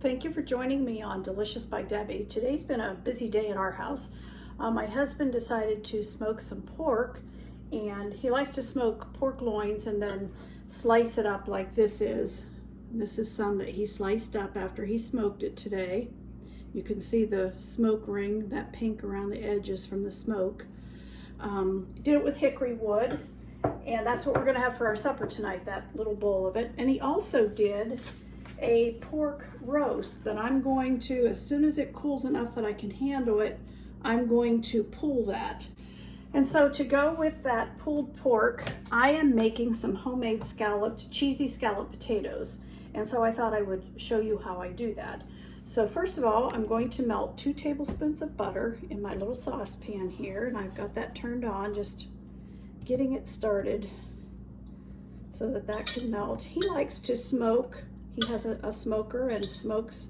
Thank you for joining me on Delicious by Debbie. Today's been a busy day at our house. My husband decided to smoke some pork, and he likes to smoke pork loins and then slice it up like this is. This is some that he sliced up after he smoked it today. You can see the smoke ring, that pink around the edges from the smoke. Did it with hickory wood, and that's what we're gonna have for our supper tonight, that little bowl of it. And he also did a pork roast that I'm going to, as soon as it cools enough that I can handle it, I'm going to pull that. And so to go with that pulled pork, I am making some homemade cheesy scalloped potatoes. And so I thought I would show you how I do that. So first of all, I'm going to melt 2 tablespoons of butter in my little saucepan here, and I've got that turned on, just getting it started so that that can melt. He likes to smoke. He has a smoker and smokes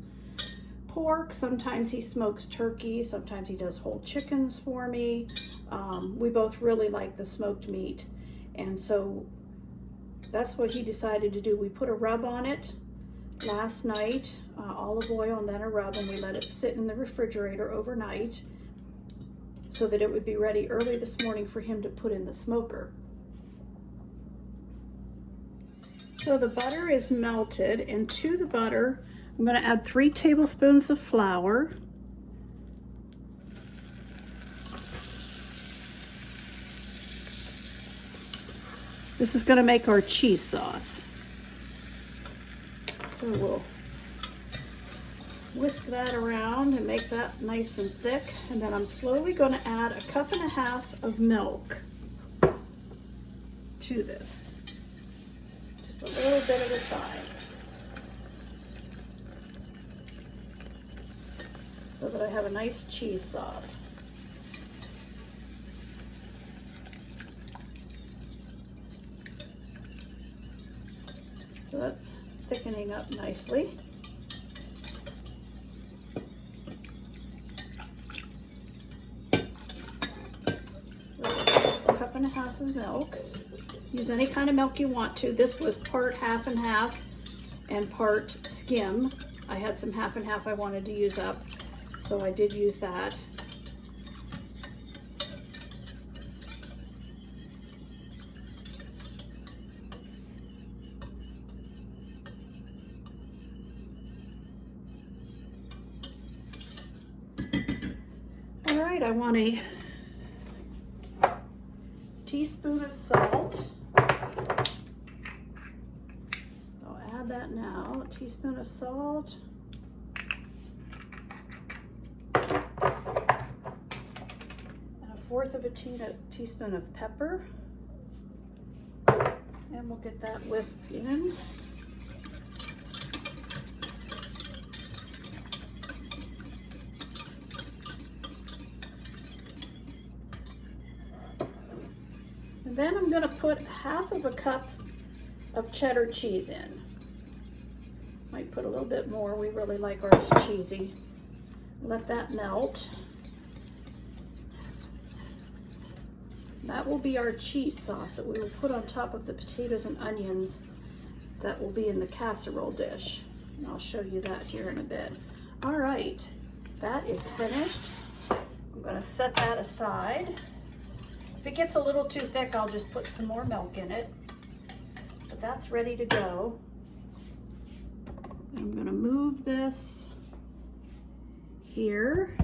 pork. Sometimes he smokes turkey. Sometimes he does whole chickens for me. We both really like the smoked meat. And so that's what he decided to do. We put a rub on it last night, olive oil and then a rub, and we let it sit in the refrigerator overnight so that it would be ready early this morning for him to put in the smoker. So the butter is melted, and to the butter, I'm going to add 3 tablespoons of flour. This is going to make our cheese sauce. So we'll whisk that around and make that nice and thick. And then I'm slowly going to add 1.5 cups of milk to this. Just a little bit at a time, so that I have a nice cheese sauce. So that's thickening up nicely. A 1.5 cups of milk. Use any kind of milk you want to. This was part half and half and part skim. I had some half and half I wanted to use up, so I did use that. All right, I want a teaspoon of salt. I'll add that now. A teaspoon of salt. And 1/4 of a teaspoon of pepper. And we'll get that whisked in. And then I'm going to put 1/2 cup of cheddar cheese in. Might put a little bit more. We really like ours cheesy. Let that melt. That will be our cheese sauce that we will put on top of the potatoes and onions that will be in the casserole dish. And I'll show you that here in a bit. All right, that is finished. I'm going to set that aside. If it gets a little too thick, I'll just put some more milk in it. But that's ready to go. I'm going to move this here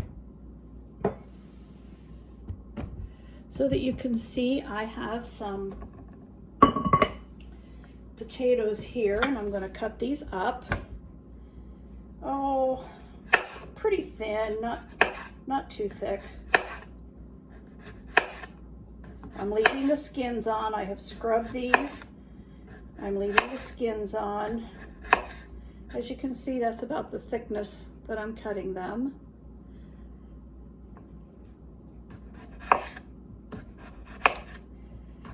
so that you can see I have some potatoes here, and I'm going to cut these up. Oh, pretty thin, not too thick. I'm leaving the skins on. I have scrubbed these. I'm leaving the skins on. As you can see, that's about the thickness that I'm cutting them.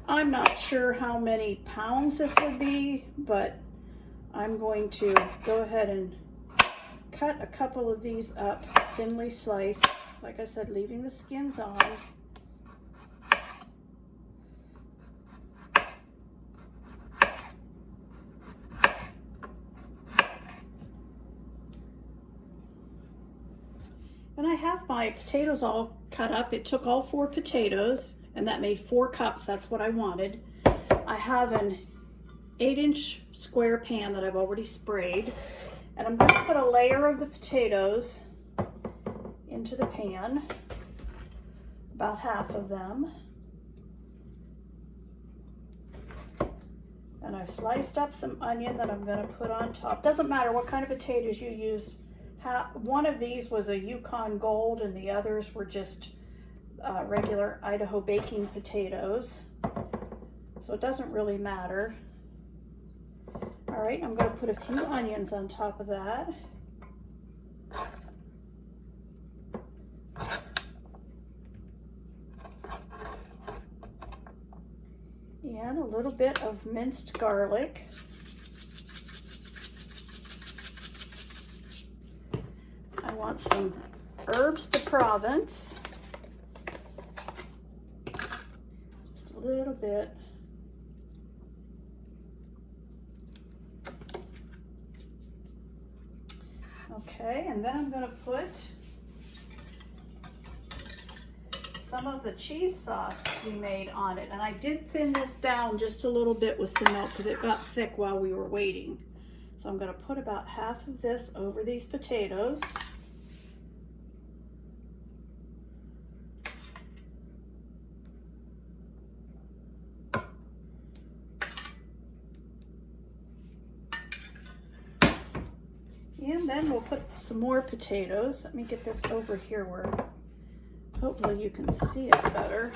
I'm not sure how many pounds this would be, but I'm going to go ahead and cut a couple of these up, thinly sliced. Like I said, leaving the skins on. And I have my potatoes all cut up. It took all 4 potatoes, and that made 4 cups. That's what I wanted. I have an 8-inch square pan that I've already sprayed, and I'm going to put a layer of the potatoes into the pan, about half of them. And I've sliced up some onion that I'm going to put on top. Doesn't matter what kind of potatoes you use. One of these was a Yukon Gold, and the others were just regular Idaho baking potatoes. So it doesn't really matter. All right, I'm going to put a few onions on top of that. And a little bit of minced garlic. I want some herbs de Provence. Just a little bit. Okay, and then I'm going to put some of the cheese sauce we made on it. And I did thin this down just a little bit with some milk because it got thick while we were waiting. So I'm going to put about half of this over these potatoes. And then we'll put some more potatoes. Let me get this over here where hopefully you can see it better.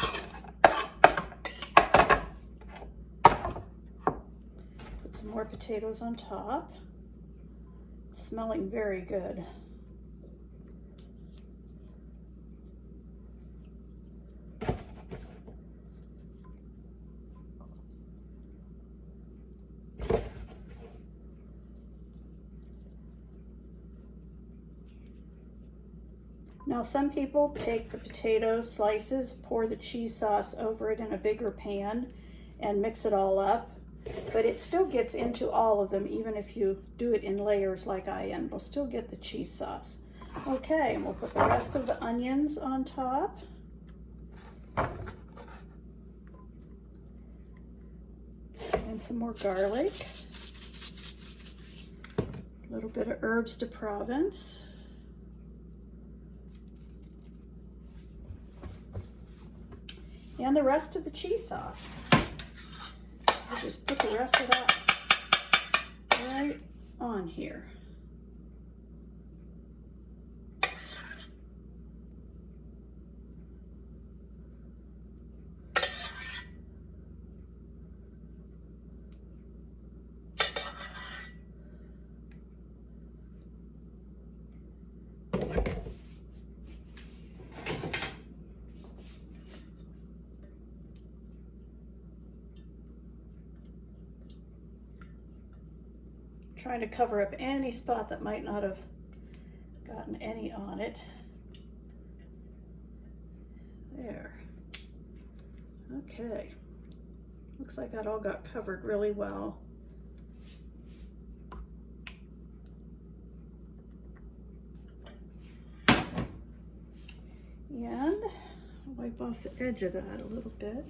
Put some more potatoes on top. It's smelling very good. Now some people take the potato slices, pour the cheese sauce over it in a bigger pan and mix it all up, but it still gets into all of them even if you do it in layers like I am. We'll still get the cheese sauce. Okay, and we'll put the rest of the onions on top. And some more garlic. A little bit of herbs de Provence. And the rest of the cheese sauce. I'll just put the rest of that right on here. Trying to cover up any spot that might not have gotten any on it. There. Okay. Looks like that all got covered really well. And wipe off the edge of that a little bit.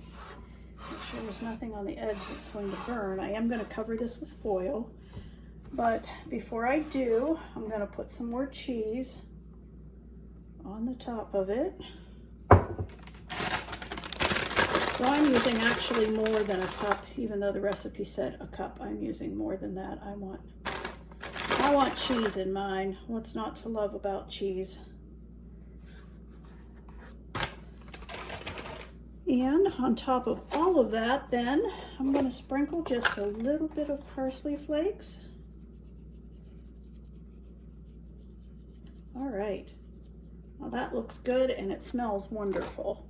Make sure there's nothing on the edge that's going to burn. I am going to cover this with foil. But before I do, I'm going to put some more cheese on the top of it. So I'm using actually more than a cup, even though the recipe said a cup. I'm using more than that. I want cheese in mine. What's not to love about cheese? And on top of all of that, then I'm going to sprinkle just a little bit of parsley flakes. All right, well that looks good and it smells wonderful.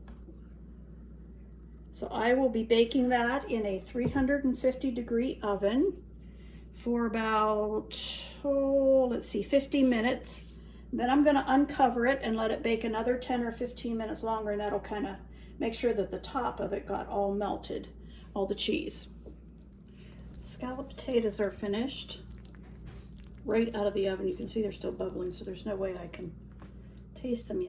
So I will be baking that in a 350-degree oven for about, 50 minutes. Then I'm gonna uncover it and let it bake another 10 or 15 minutes longer, and that'll kind of make sure that the top of it got all melted, all the cheese. Scalloped potatoes are finished. Right out of the oven. You can see they're still bubbling, so there's no way I can taste them yet.